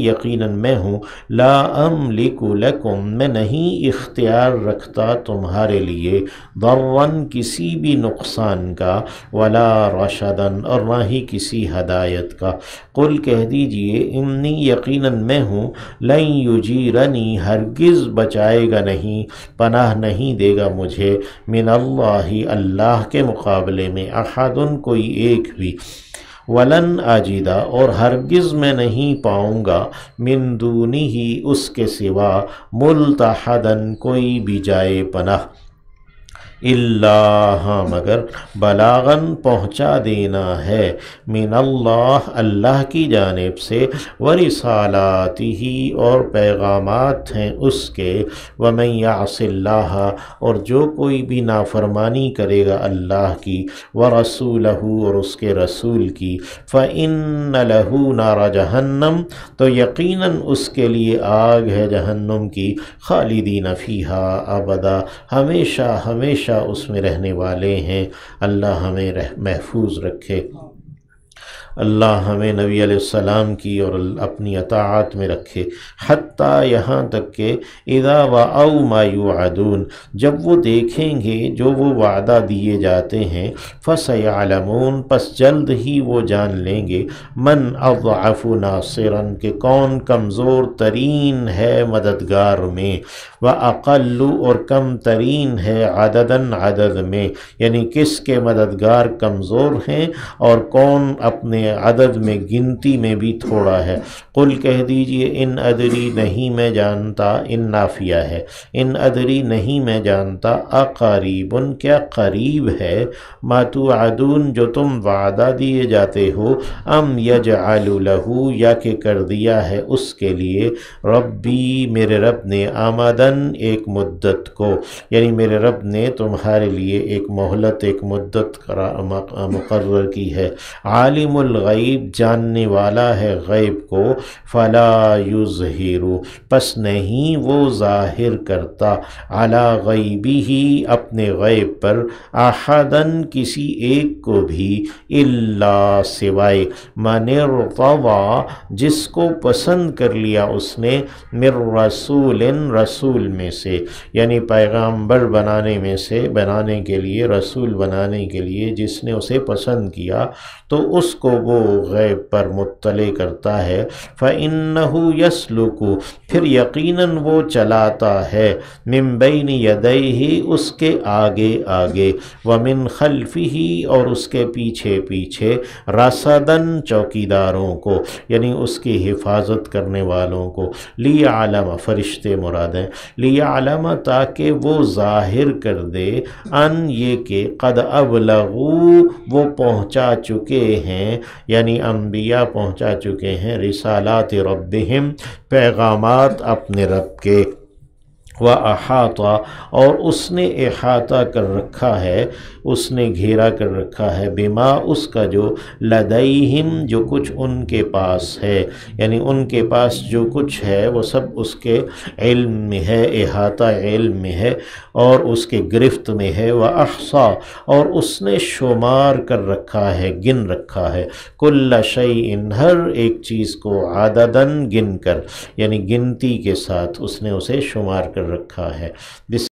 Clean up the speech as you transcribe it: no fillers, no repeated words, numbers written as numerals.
یقیناً میں ہوں، لا املک لکم میں نہیں اختیار رکھتا تمہارے لیے، ضرًا کسی بھی نقصان کا، ولا رشدًا اور نہ ہی کسی ہدایت کا۔ قل کہہ دیجئے انی یقیناً میں ہوں، لن یجیرنی ہرگز بچائے گا نہیں، پناہ نہیں دے گا مجھے، من اللہ اللہ کے مقابلے میں، احد کوئی ایک بھی، ولن اجدا اور ہرگز میں نہیں پاؤں گا، من دونہ اس کے سوا، ملتحدا کوئی بھی جائے پناہ، الا ہاں مگر، بلاغاً پہنچا دینا ہے، من اللہ اللہ کی جانب سے، ورسالاتہ اور پیغامات ہیں اس کے، ومن یعص اللہ اور جو کوئی بھی نافرمانی کرے گا اللہ کی، ورسولہ اور اس کے رسول کی، فإن لہ نار جہنم تو یقیناً اس کے لیے آگ ہے جہنم کی، خالدین فیہا ابدا ہمیشہ ہمیشہ اس میں رہنے والے ہیں۔ اللہ ہمیں محفوظ رکھے، اللہ ہمیں نبی علیہ السلام کی اور اپنی اطاعت میں رکھے، حتیٰ یہاں تک کہ اذا رأوا ما یوعدون جب وہ دیکھیں گے جو وہ وعدہ دیے جاتے ہیں، فسیعلمون پس جلد ہی وہ جان لیں گے، من اضعف ناصرا کہ کون کمزور ترین ہے مددگار میں، واقل اور کم ترین ہے عدداً عدد میں، یعنی کس کے مددگار کمزور ہیں اور کون اپنے عدد میں گنتی میں بھی تھوڑا ہے۔ قل کہہ دیجئے ان ادری نہیں میں جانتا، ان نافیہ ہے، ان ادری نہیں میں جانتا، اقریب کیا قریب ہے، ما توعدون جو تم وعدہ دیے جاتے ہو، ام یجعل لہ یا کہ کر دیا ہے اس کے لیے، ربی میرے رب نے، آمدن ایک مدت کو، یعنی میرے رب نے تمہارے لیے ایک مہلت ایک مدت مقرر کی ہے، عالم الغیب جاننے والا ہے غیب کو، فلا یظہر پس نہیں وہ ظاہر کرتا، علی غیبہ اپنے غیب پر، احدن کسی ایک کو بھی، الا سوائے، من ارتضی جس کو پسند کر لیا اس نے، من رسول رسول میں سے، یعنی پیغامبر بنانے کے لیے رسول بنانے کے لیے جس نے اسے پسند کیا تو اس کو وہ غیب پر مطلع کرتا ہے، فَإِنَّهُ يَسْلُكُ پھر یقیناً وہ چلاتا ہے، مِن بَيْنِ يَدَيْهِ اس کے آگے آگے، وَمِن خَلْفِهِ اور اس کے پیچھے پیچھے، رَصَدًا چوکیداروں کو، یعنی اس کی حفاظت کرنے والوں کو، لِيَعْلَمَ فرشتے مراد ہیں، لِيَعْلَمَ تاکہ وہ ظاہر کر دے، ان یہ کہ قد ابلغوا وہ پہنچا چکے ہیں، یعنی انبیاء پہنچا چکے ہیں، رسالات ربہم پیغامات اپنے رب کے، وَأَحَاطَ اور اس نے احاطہ کر رکھا ہے، اس نے گھیرا کر رکھا ہے، بما اس کا جو، لدیہم جو کچھ ان کے پاس ہے، یعنی ان کے پاس جو کچھ ہے وہ سب اس کے علم میں ہے، احاطہ علم میں ہے اور اس کے گرفت میں ہے، وَأَحْصَى اور اس نے شمار کر رکھا ہے، گن رکھا ہے، کل شیء ہر ایک چیز کو، عدداً گن کر، یعنی گنتی کے ساتھ اس نے اسے شمار کر رکھا ہے۔